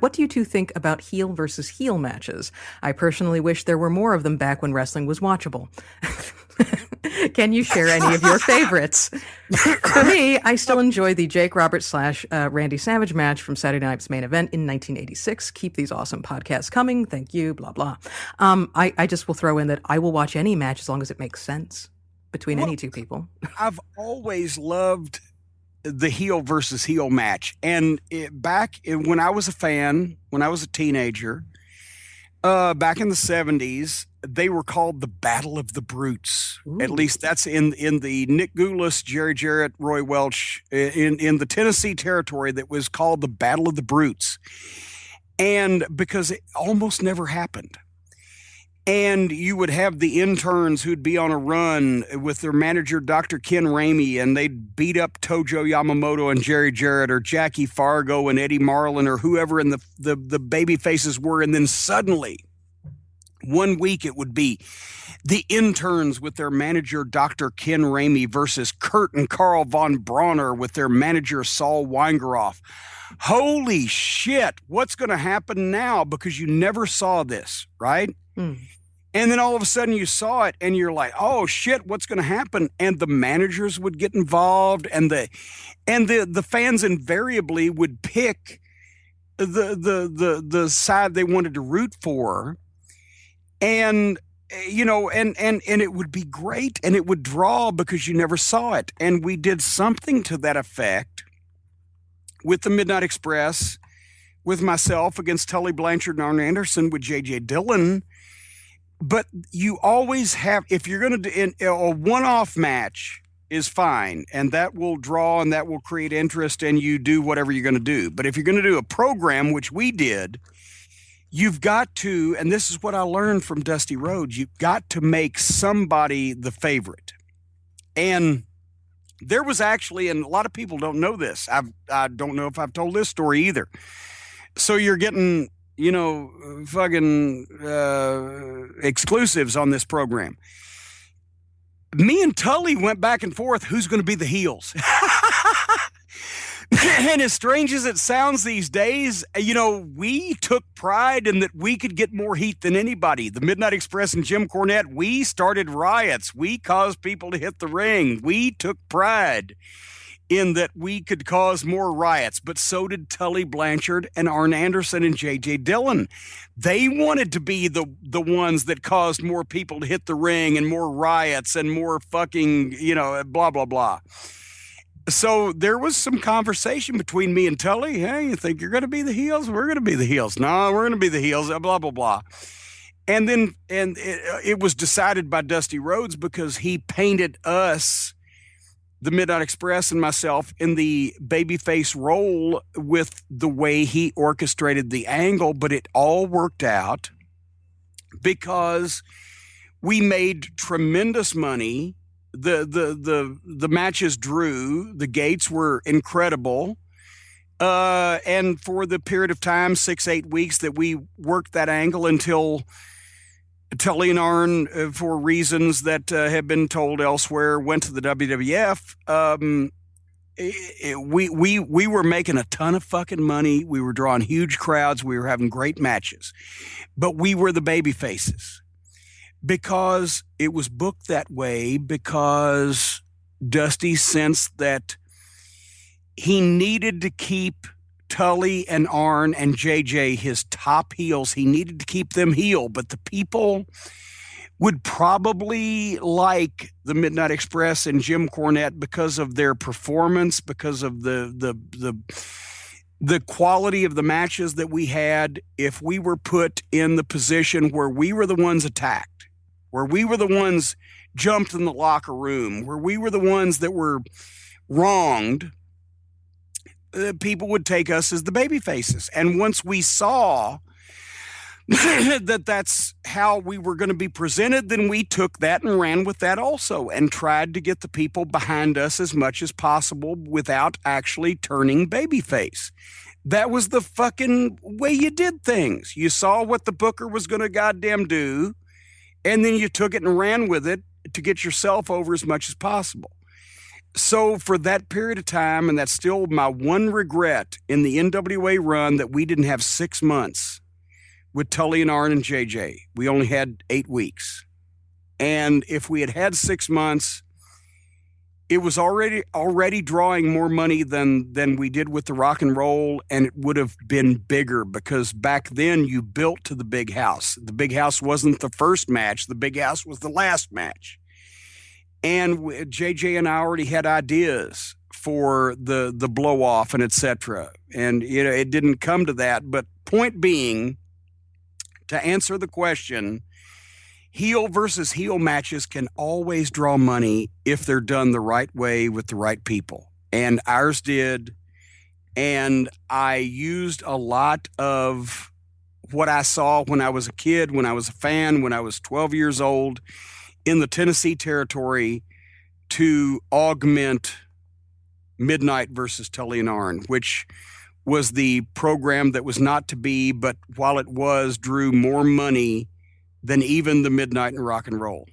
What do you two think about heel versus heel matches? I personally wish there were more of them back when wrestling was watchable. Can you share any of your favorites? For me, I still enjoy the Jake Roberts / Randy Savage match from Saturday Night's Main Event in 1986. Keep these awesome podcasts coming. Thank you, blah, blah. I just will throw in that I will watch any match as long as it makes sense between any two people. I've always loved the heel versus heel match. And when I was a fan, when I was a teenager, back in the 70s, they were called the Battle of the Brutes. Ooh. At least that's in the Nick Goulas, Jerry Jarrett, Roy Welch, in the Tennessee territory, that was called the Battle of the Brutes. And because it almost never happened. And you would have the interns who'd be on a run with their manager, Dr. Ken Ramey, and they'd beat up Tojo Yamamoto and Jerry Jarrett, or Jackie Fargo and Eddie Marlin, or whoever in the baby faces were. And then suddenly, one week, it would be the interns with their manager, Dr. Ken Ramey, versus Kurt and Carl von Bronner with their manager, Saul Weingeroff. Holy shit, what's going to happen now? Because you never saw this, right? Mm. And then all of a sudden you saw it and you're like, oh shit, what's going to happen? And the managers would get involved, and the fans invariably would pick the side they wanted to root for. And you know, and it would be great, and it would draw because you never saw it. And we did something to that effect with the Midnight Express, with myself against Tully Blanchard and Arn Anderson, with J.J. Dillon. But you always have, if you're going to do a one-off match is fine, and that will draw and that will create interest, and you do whatever you're going to do. But if you're going to do a program, which we did, you've got to, and this is what I learned from Dusty Rhodes, you've got to make somebody the favorite. And there was actually, and a lot of people don't know this, I don't know if I've told this story either. So you're getting, you know, fucking exclusives on this program. Me and Tully went back and forth, who's going to be the heels? And as strange as it sounds these days, you know, we took pride in that we could get more heat than anybody. The Midnight Express and Jim Cornette, we started riots. We caused people to hit the ring. We took pride in that we could cause more riots, but so did Tully Blanchard and Arn Anderson and J.J. Dillon. They wanted to be the ones that caused more people to hit the ring and more riots and more fucking, you know, blah, blah, blah. So there was some conversation between me and Tully. Hey, you think you're going to be the heels? We're going to be the heels. No, we're going to be the heels, blah, blah, blah. And then it was decided by Dusty Rhodes because he painted us, the Midnight Express and myself, in the babyface role with the way he orchestrated the angle, but it all worked out because we made tremendous money. The matches drew, the gates were incredible. And for the period of time, 6-8 weeks that we worked that angle, until Tully and Arn, for reasons that have been told elsewhere, went to the WWF. We were making a ton of fucking money. We were drawing huge crowds. We were having great matches, but we were the baby faces because it was booked that way, because Dusty sensed that he needed to keep Tully and Arn and JJ, his top heels. He needed to keep them heel, but the people would probably like the Midnight Express and Jim Cornette because of their performance, because of the quality of the matches that we had. If we were put in the position where we were the ones attacked, where we were the ones jumped in the locker room, where we were the ones that were wronged, people would take us as the baby faces. And once we saw that that's how we were going to be presented, then we took that and ran with that also, and tried to get the people behind us as much as possible without actually turning babyface. That was the fucking way you did things. You saw what the booker was going to goddamn do, and then you took it and ran with it to get yourself over as much as possible. So for that period of time, and that's still my one regret in the NWA run, that we didn't have 6 months with Tully and Arn and JJ. We only had 8 weeks. And if we had had 6 months, it was already drawing more money than we did with the rock and roll, and it would have been bigger, because back then you built to the big house. The big house wasn't the first match. The big house was the last match. And JJ and I already had ideas for the blow off and etc. And it didn't come to that. But point being, to answer the question, heel versus heel matches can always draw money if they're done the right way with the right people. And ours did. And I used a lot of what I saw when I was a kid, when I was a fan, when I was 12 years old in the Tennessee territory to augment Midnight versus Tully and Arn, which was the program that was not to be, but while it was, drew more money than even the Midnight and Rock and Roll.